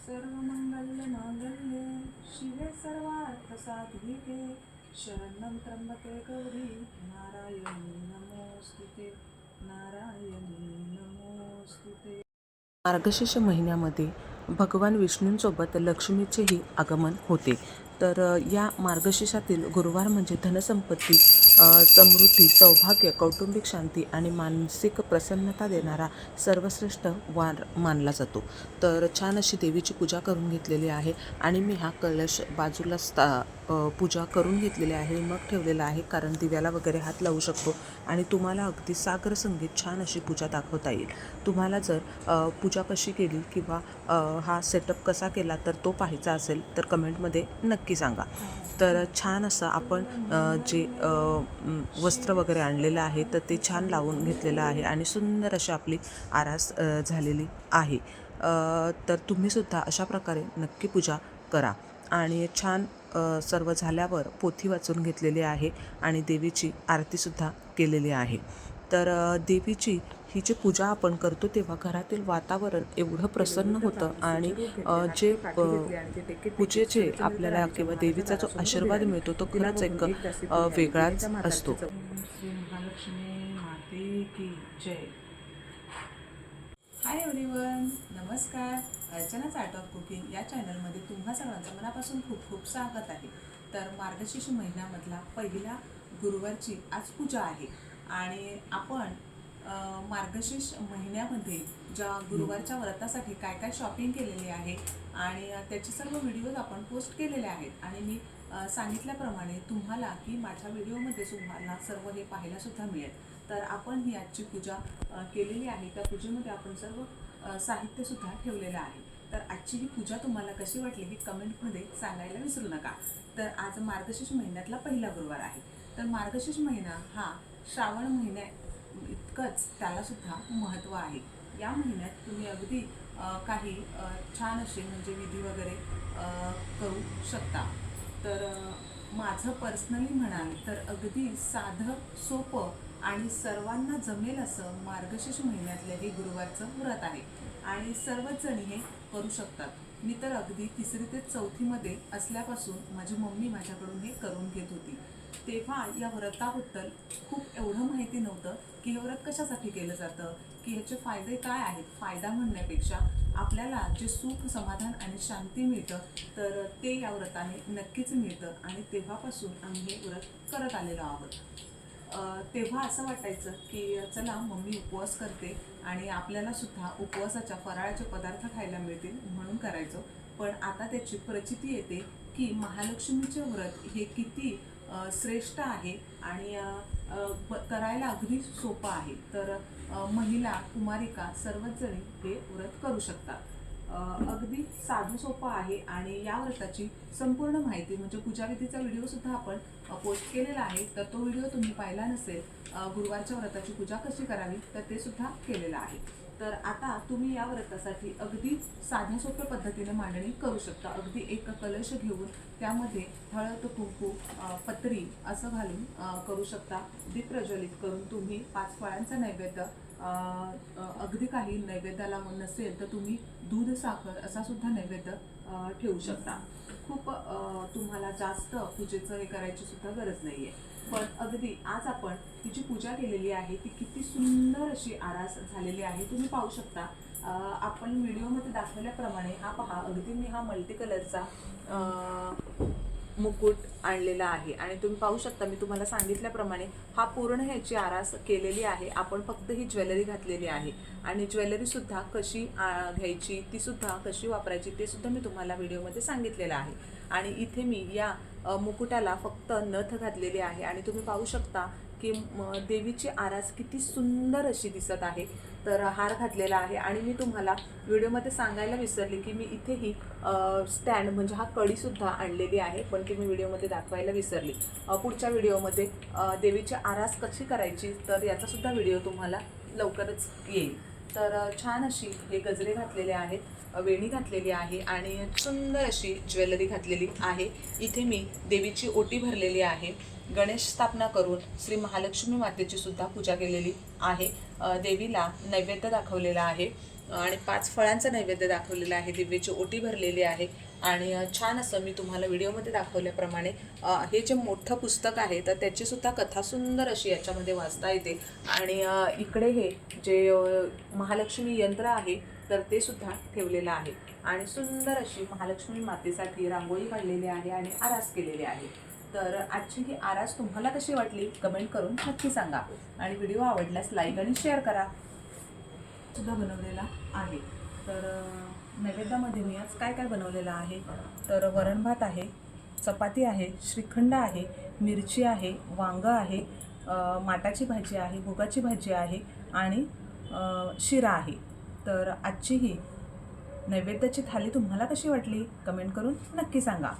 सर्वमंगलमांगल्ये शिवे सर्वार्थसाधिके शरणं त्र्यंबके गौरी नारायणी नमोस्तुते नारायणी नमोस्तुते। मार्गशीर्ष महिन्यामध्ये भगवान विष्णूंसोबत लक्ष्मीचेही आगमन होते। तर या मार्गशीर्षातील गुरुवार म्हणजे धनसंपत्ती, समृद्धी, सौभाग्य, कौटुंबिक शांती आणि मानसिक प्रसन्नता देणारा सर्वश्रेष्ठ वार मानला जातो। तर छान अशी देवीची पूजा करून घेतलेली आहे आणि मी हा कलश बाजूला पूजा करून घेतलेली आहे, मग ठेवलेला आहे, कारण दिव्याला वगैरे हात लावू शकतो आणि तुम्हाला अगदी सागर संगीत छान अशी पूजा दाखवता येईल। तुम्हाला जर पूजा कशी केली किंवा हा सेटअप कसा केला तर तो पाहायचा असेल तर कमेंटमध्ये नक्की सांगा। तर छान असं आपण जे वस्त्र वगैरे आणलेलं आहे तर ते छान लावून घेतलेलं आहे आणि सुंदर अशी आपली आरास झालेली आहे। तर तुम्हीसुद्धा अशा प्रकारे नक्की पूजा करा आणि छान सर्व झाल्यावर पोथी वाचून घेतलेली आहे आणि देवीची आरतीसुद्धा केलेली आहे। तर देवीची ही जी पूजा आपण करतो तेव्हा घरातील वातावरण एवढं प्रसन्न होतं आणि जे पूजेचे आपल्याला किंवा देवीचा जो आशीर्वाद मिळतो तो खरंच एक वेगळाच असतो। श्री महालक्ष्मी माते की जय। हाय एव्हरीवन, नमस्कार। अर्चनाच आर्ट ऑफ कुकिंग या चॅनलमध्ये तुम्हा सर्वांचं मनापासून खूप खूप स्वागत आहे। तर मार्गशीर्ष महिन्यामधला पहिला गुरुवारची आज पूजा आहे आणि आपण मार्गशीर्ष महिन्यामध्ये ज्या गुरुवारच्या व्रतासाठी काय काय शॉपिंग केलेली आहे आणि त्याचे सर्व व्हिडिओज आपण पोस्ट केलेले आहेत आणि मी सांगितल्याप्रमाणे तुम्हाला की माझ्या व्हिडिओमध्ये तुम्हाला सर्व हे पाहायला सुद्धा मिळेल। तर आपण ही आजची पूजा केलेली आहे, त्या पूजेमध्ये आपण सर्व साहित्य सुद्धा ठेवलेलं आहे। तर आजची ही पूजा तुम्हाला कशी वाटली ही कमेंटमध्ये सांगायला विसरू नका। तर आज मार्गशीर्ष महिन्यातला पहिला गुरुवार आहे। तर मार्गशीर्ष महिना हा श्रावण महिन्या इतकंच त्याला सुद्धा महत्त्व आहे। या महिन्यात तुम्ही अगदी काही छान असे म्हणजे विधी वगैरे करू शकता। तर माझं पर्सनली म्हणाल तर अगदी साधं सोपं आणि सर्वांना जमेल असं मार्गशीर्ष महिन्यातलं हे गुरुवारचं व्रत आहे आणि सर्वच जणी हे करू शकतात। मी तर अगदी 3री ते 4थीमध्ये असल्यापासून माझी मम्मी माझ्याकडून हे करून घेत होती। तेव्हा या व्रताबद्दल खूप एवढं माहिती नव्हतं की हे व्रत कशासाठी केलं जातं, की ह्याचे फायदे काय आहेत। फायदा म्हणण्यापेक्षा आपल्याला जे सुख, समाधान आणि शांती मिळतं तर ते या व्रताने नक्कीच मिळतं आणि तेव्हापासून आम्ही हे व्रत करत आलेलो आहोत। तेव्हा असं वाटायचं की चला मम्मी उपवास करते आणि आपल्याला सुद्धा उपवासाच्या फराळाचे पदार्थ खायला मिळतील म्हणून करायचो। पण आता त्याची प्रचिती येते की महालक्ष्मीचे व्रत हे किती श्रेष्ठ आहे आणि करायला अगदी सोपं आहे। तर महिला, कुमारिका सर्वच जणी हे व्रत करू शकतात। अगदी साधं सोपं आहे आणि या व्रताची संपूर्ण माहिती म्हणजे पूजाविधीचा व्हिडिओ सुद्धा आपण पोस्ट केलेला आहे। तर तो व्हिडिओ तुम्ही पाहिला नसेल, गुरुवारच्या व्रताची पूजा कशी करावी तर ते सुद्धा केलेलं आहे। तर आता तुम्ही या व्रतासाठी अगदी साध्या सोप्या पद्धतीने मांडणी करू शकता। अगदी एक कलश घेऊन त्यामध्ये हळद, कुंकू, पत्री असं घालून करू शकता। दीप प्रज्वलित करून तुम्ही 5 फळांचा नैवेद्य, अगदी काही नैवेद्याला नसेल तर तुम्ही दूध, साखर असा सुद्धा नैवेद्य ठेवू शकता। खूप तुम्हाला जास्त पूजेचं हे करायची सुद्धा गरज नाहीये। पण अगदी आज आपण तिची पूजा केलेली आहे, ती किती सुंदर अशी आरास झालेली आहे तुम्ही पाहू शकता। आपण व्हिडिओमध्ये दाखवल्याप्रमाणे हा पहा, अगदी मी हा मल्टी कलरचा मुकुट आणलेला आहे आणि तुम्ही पाहू शकता मी तुम्हाला सांगितल्याप्रमाणे हा पूर्ण ह्याची आरास केलेली आहे। आपण फक्त ही ज्वेलरी घातलेली आहे आणि ज्वेलरी सुद्धा कशी घ्यायची, ती सुद्धा कशी वापरायची ते सुद्धा मी तुम्हाला व्हिडिओमध्ये सांगितलेलं आहे। आणि इथे मी या मुकुटाला फक्त नथ घातलेली आहे आणि तुम्ही पाहू शकता की देवीची आरास किती सुंदर अशी दिसत आहे। तर हार घातलेला आहे आणि मी तुम्हाला व्हिडिओमध्ये सांगायला विसरले की मी इथेही स्टँड म्हणजे हा कढीसुद्धा आणलेली आहे, पण ती मी व्हिडिओमध्ये दाखवायला विसरली। पुढच्या व्हिडिओमध्ये देवीची आरास कशी करायची तर याचासुद्धा व्हिडिओ तुम्हाला लवकरच येईल। तर छान अशी हे गजरे घातलेले आहेत, वेणी घातलेली आहे आणि सुंदर अशी ज्वेलरी घातलेली आहे। इथे मी देवीची ओटी भरलेली आहे, गणेश स्थापना करून श्री महालक्ष्मी मातेची सुद्धा पूजा केलेली आहे, देवीला नैवेद्य दाखवलेला आहे। आणि 5 फळांचा नैवेद्य दाखवलेला आहे, दिव्याची ओटी भरलेली आहे आणि छान असं मी तुम्हाला व्हिडिओमध्ये दाखवल्याप्रमाणे हे जे मोठं पुस्तक आहे तर त्याचीसुद्धा कथा सुंदर अशी याच्यामध्ये वाचता येते. आणि इकडे हे जे महालक्ष्मी यंत्र आहे तर ते सुद्धा ठेवलेलं आहे आणि सुंदर अशी महालक्ष्मी मातेसाठी रांगोळी काढलेली आहे आणि आरास केलेली आहे. तर आजची ही आरास तुम्हाला कशी वाटली कमेंट करून नक्की सांगा आणि व्हिडिओ आवडल्यास लाईक आणि शेअर करा. सुद्धा बनवलेला आहे. तर नैवेद्यामध्ये मी आज काय काय बनवलेलं आहे तर वरण भात आहे, चपाती आहे, श्रीखंड आहे, मिरची आहे, वांगं आहे, माटाची भाजी आहे, भोगाची भाजी आहे आणि शिरा आहे. तर आजची ही नैवेद्याची थाली तुम्हाला कशी वाटली कमेंट करून नक्की सांगा.